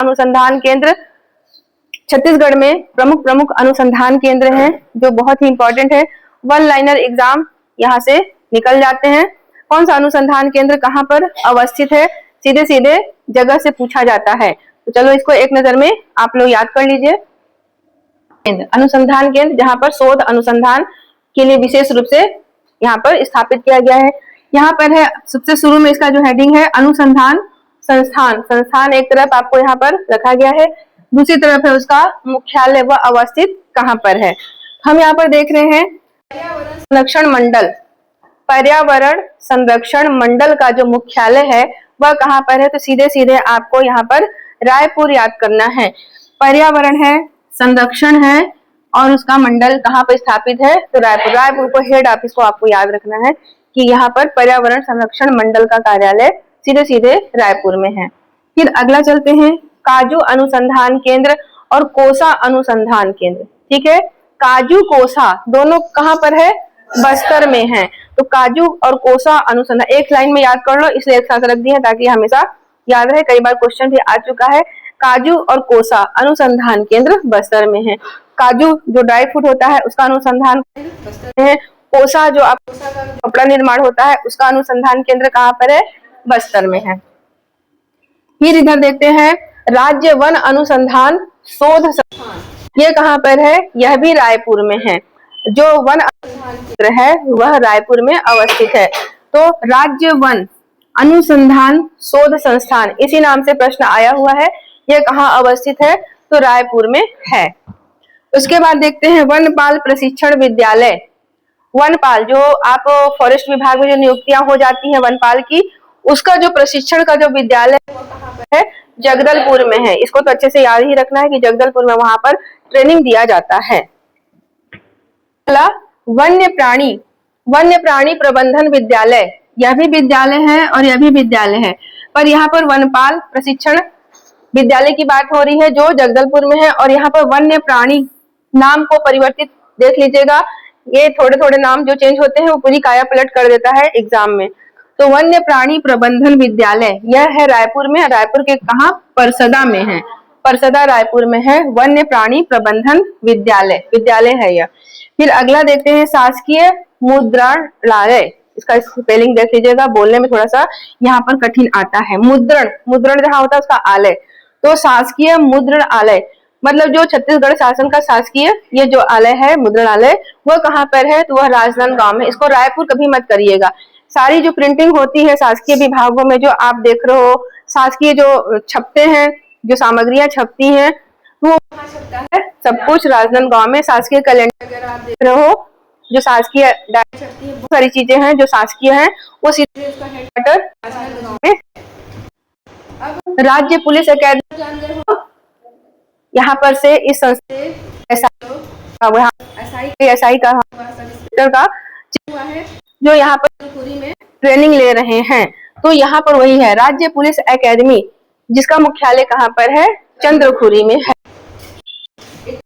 अनुसंधान केंद्र छत्तीसगढ़ में प्रमुख अनुसंधान केंद्र हैं जो बहुत ही इंपॉर्टेंट है। वन लाइनर एग्जाम यहाँ से निकल जाते हैं। कौन सा अनुसंधान केंद्र कहाँ पर अवस्थित है, सीधे सीधे जगह से पूछा जाता है। तो चलो इसको एक नजर में आप लोग याद कर लीजिए। अनुसंधान केंद्र जहाँ पर शोध अनुसंधान के लिए विशेष रूप से यहाँ पर स्थापित किया गया है। यहाँ पर है सबसे शुरू में इसका जो हेडिंग है अनुसंधान संस्थान। संस्थान एक तरफ आपको यहाँ पर रखा गया है, दूसरी तरफ है उसका मुख्यालय, वह अवस्थित कहाँ पर है। हम यहाँ पर देख रहे हैं संरक्षण मंडल। पर्यावरण संरक्षण मंडल का जो मुख्यालय है वह कहाँ पर है, तो सीधे सीधे आपको यहाँ पर रायपुर याद करना है। पर्यावरण है, संरक्षण है और उसका मंडल कहाँ पर स्थापित है, तो रायपुर। रायपुर को हेड ऑफिस को आपको याद रखना है कि यहाँ पर पर्यावरण संरक्षण मंडल का कार्यालय सीधे सीधे रायपुर में है। फिर अगला चलते हैं, काजू अनुसंधान केंद्र और कोसा अनुसंधान केंद्र। ठीक है, काजू कोसा दोनों कहाँ पर है, बस्तर में है। तो काजू और कोसा अनुसंधान एक लाइन में याद कर लो, इसलिए एक साथ रख दिया ताकि हमेशा याद रहे। कई बार क्वेश्चन भी आ चुका है। काजू और कोसा अनुसंधान केंद्र बस्तर में है। काजू जो ड्राई फ्रूट होता है उसका अनुसंधान बस्तर में है। कोसा जो कपड़ा निर्माण होता है उसका अनुसंधान केंद्र कहाँ पर है, बस्तर में है। फिर इधर देखते हैं राज्य वन अनुसंधान शोध संस्थान, ये कहाँ पर है, यह भी रायपुर में है। जो वन अनुसंधान केंद्र है वह रायपुर में अवस्थित है। तो राज्य वन अनुसंधान शोध संस्थान इसी नाम से प्रश्न आया हुआ है, यह कहाँ अवस्थित है, तो रायपुर में है। उसके बाद देखते हैं वनपाल प्रशिक्षण विद्यालय। वनपाल जो आप फॉरेस्ट विभाग में जो नियुक्तियां हो जाती हैं वनपाल की, उसका जो प्रशिक्षण का जो विद्यालय है जगदलपुर में है। इसको तो अच्छे से याद ही रखना है कि जगदलपुर में वहां पर ट्रेनिंग दिया जाता है। वन्य प्राणी प्रबंधन विद्यालय, यह भी विद्यालय है और यह भी विद्यालय है, पर यहाँ पर वनपाल प्रशिक्षण विद्यालय की बात हो रही है जो जगदलपुर में है। और यहाँ पर वन्य प्राणी नाम को परिवर्तित देख लीजिएगा, ये थोड़े थोड़े नाम जो चेंज होते हैं वो पूरी काया पलट कर देता है एग्जाम में। तो वन्य प्राणी प्रबंधन विद्यालय यह है रायपुर में। रायपुर के कहाँ, परसदा में है। परसदा रायपुर में है वन्य प्राणी प्रबंधन विद्यालय है यह। फिर अगला देखते हैं शासकीय मुद्रणालय। इसका स्पेलिंग देख लीजिएगा, बोलने में थोड़ा सा यहाँ पर कठिन आता है। मुद्रण जहाँ होता है उसका आलय, तो शासकीय मुद्रणालय मतलब जो छत्तीसगढ़ शासन का शासकीय ये जो आलय है मुद्रणालय, वह कहाँ पर है, तो वह राजनांदगांव में। इसको रायपुर कभी मत करिएगा। सारी जो प्रिंटिंग होती है शासकीय विभागों में जो आप देख रहे हो, शासकीय जो छपते हैं, जो सामग्रियां छपती हैं, वो कहाँ छपता है, सब कुछ राजनांदगांव में। शासकीय कैलेंडर वगैरह आप देख रहे हो, जो शासकीय छपती है, बहुत सारी चीजें हैं जो शासकीय हैं, वो सीधे उसका हेडक्वार्टर राजनांदगांव में। अब राज्य पुलिस अकादमी जान गए हो, यहाँ पर से इस संस्था एसआई का हुआ है जो यहाँ पर पूरी में ट्रेनिंग ले रहे हैं। तो यहाँ पर वही है राज्य पुलिस एकेडमी, जिसका मुख्यालय कहाँ पर है, चंद्रखुरी में है।